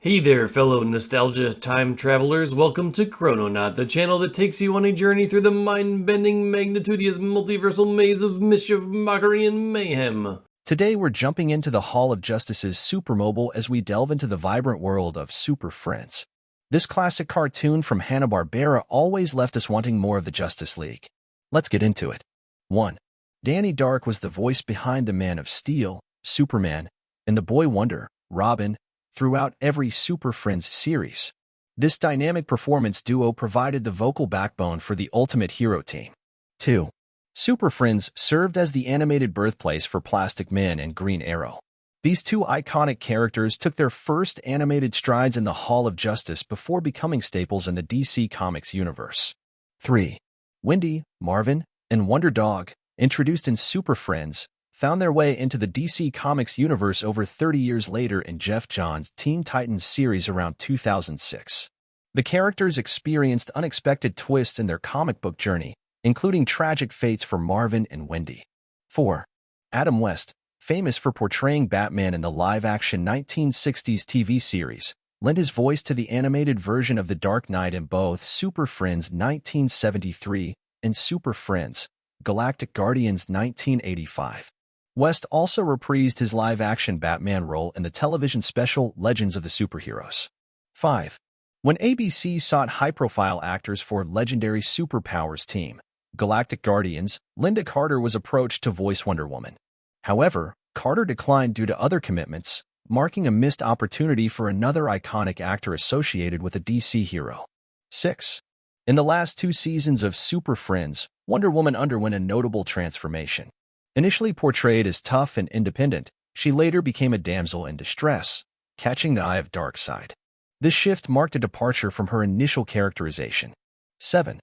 Hey there, fellow nostalgia time travelers. Welcome to Chrononaut, the channel that takes you on a journey through the mind-bending, magnitudious, multiversal maze of mischief, mockery, and mayhem. Today we're jumping into the Hall of Justice's Supermobile as we delve into the vibrant world of Super Friends. This classic cartoon from Hanna-Barbera always left us wanting more of the Justice League. Let's get into it. 1. Danny Dark was the voice behind the Man of Steel, Superman, and the Boy Wonder, Robin, throughout every Super Friends series. This dynamic performance duo provided the vocal backbone for the ultimate hero team. 2. Super Friends served as the animated birthplace for Plastic Man and Green Arrow. These two iconic characters took their first animated strides in the Hall of Justice before becoming staples in the DC Comics universe. 3. Wendy, Marvin, and Wonder Dog, introduced in Super Friends, found their way into the DC Comics universe over 30 years later in Jeff Johns' Teen Titans series around 2006. The characters experienced unexpected twists in their comic book journey, including tragic fates for Marvin and Wendy. 4. Adam West, famous for portraying Batman in the live-action 1960s TV series, lent his voice to the animated version of The Dark Knight in both Super Friends 1973 and Super Friends, Galactic Guardians 1985. West also reprised his live-action Batman role in the television special Legends of the Superheroes. 5. When ABC sought high-profile actors for legendary Superpowers team, Galactic Guardians, Linda Carter was approached to voice Wonder Woman. However, Carter declined due to other commitments, marking a missed opportunity for another iconic actor associated with a DC hero. 6. In the last two seasons of Super Friends, Wonder Woman underwent a notable transformation. Initially portrayed as tough and independent, she later became a damsel in distress, catching the eye of Darkseid. This shift marked a departure from her initial characterization. 7.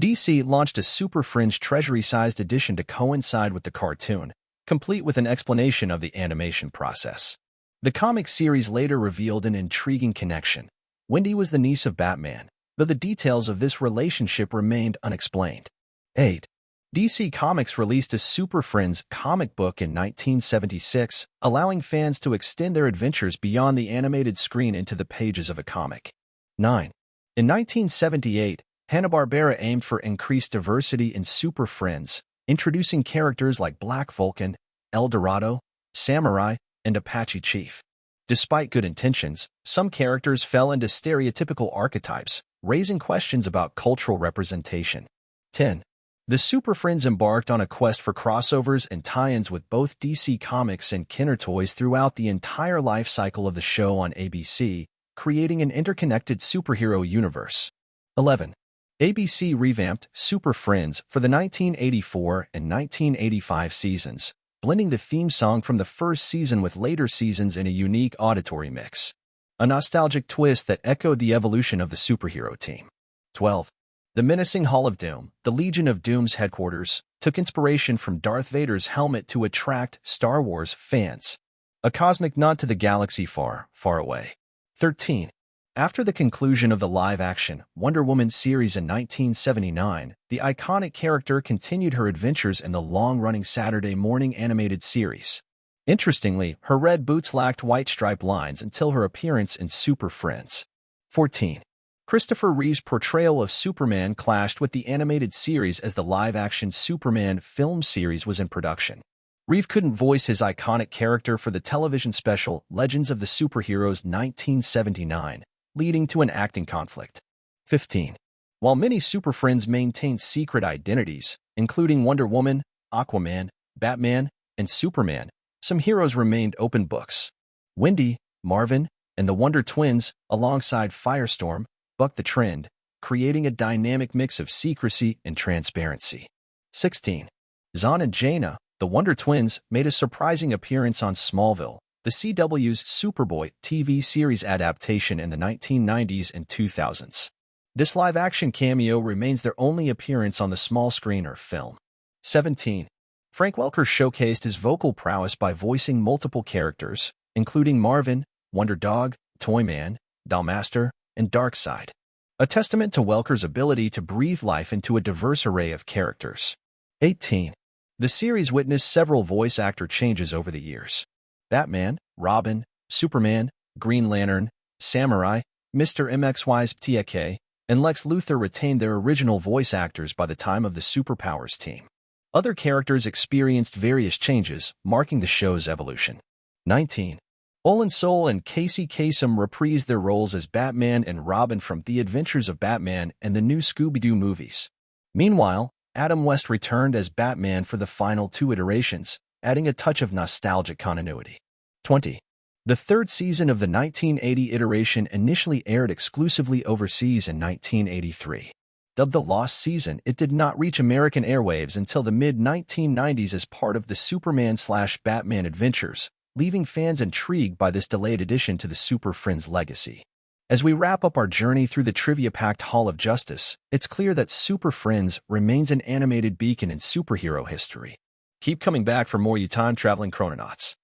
DC launched a Super Friends Treasury-sized edition to coincide with the cartoon, complete with an explanation of the animation process. The comic series later revealed an intriguing connection. Wendy was the niece of Batman, though the details of this relationship remained unexplained. 8. DC Comics released a Super Friends comic book in 1976, allowing fans to extend their adventures beyond the animated screen into the pages of a comic. 9. In 1978, Hanna-Barbera aimed for increased diversity in Super Friends, introducing characters like Black Vulcan, El Dorado, Samurai, and Apache Chief. Despite good intentions, some characters fell into stereotypical archetypes, raising questions about cultural representation. 10. The Super Friends embarked on a quest for crossovers and tie-ins with both DC Comics and Kenner Toys throughout the entire life cycle of the show on ABC, creating an interconnected superhero universe. 11. ABC revamped Super Friends for the 1984 and 1985 seasons, blending the theme song from the first season with later seasons in a unique auditory mix. A nostalgic twist that echoed the evolution of the superhero team. 12. The menacing Hall of Doom, the Legion of Doom's headquarters, took inspiration from Darth Vader's helmet to attract Star Wars fans. A cosmic nod to the galaxy far, far away. 13. After the conclusion of the live-action Wonder Woman series in 1979, the iconic character continued her adventures in the long-running Saturday morning animated series. Interestingly, her red boots lacked white striped lines until her appearance in Super Friends. 14. Christopher Reeve's portrayal of Superman clashed with the animated series as the live-action Superman film series was in production. Reeve couldn't voice his iconic character for the television special Legends of the Superheroes 1979, leading to an acting conflict. 15. While many Super Friends maintained secret identities, including Wonder Woman, Aquaman, Batman, and Superman, some heroes remained open books. Wendy, Marvin, and the Wonder Twins, alongside Firestorm, bucked the trend, creating a dynamic mix of secrecy and transparency. 16. Zahn and Jaina, the Wonder Twins, made a surprising appearance on Smallville, the CW's Superboy TV series adaptation in the 1990s and 2000s. This live-action cameo remains their only appearance on the small screen or film. 17. Frank Welker showcased his vocal prowess by voicing multiple characters, including Marvin, Wonder Dog, Toyman, Dollmaster, and Darkseid. A testament to Welker's ability to breathe life into a diverse array of characters. 18. The series witnessed several voice actor changes over the years. Batman, Robin, Superman, Green Lantern, Samurai, Mr. MXY's TK, and Lex Luthor retained their original voice actors by the time of the Superpowers team. Other characters experienced various changes, marking the show's evolution. 19. Olin Soul and Casey Kasem reprised their roles as Batman and Robin from The Adventures of Batman and the new Scooby-Doo movies. Meanwhile, Adam West returned as Batman for the final 2 iterations, adding a touch of nostalgic continuity. 20. The third season of the 1980 iteration initially aired exclusively overseas in 1983. Dubbed the Lost Season, it did not reach American airwaves until the mid-1990s as part of the Superman/Batman adventures, leaving fans intrigued by this delayed addition to the Super Friends legacy. As we wrap up our journey through the trivia-packed Hall of Justice, it's clear that Super Friends remains an animated beacon in superhero history. Keep coming back for more you time-traveling chrononauts.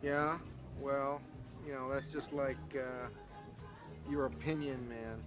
Yeah, well, that's just like your opinion, man.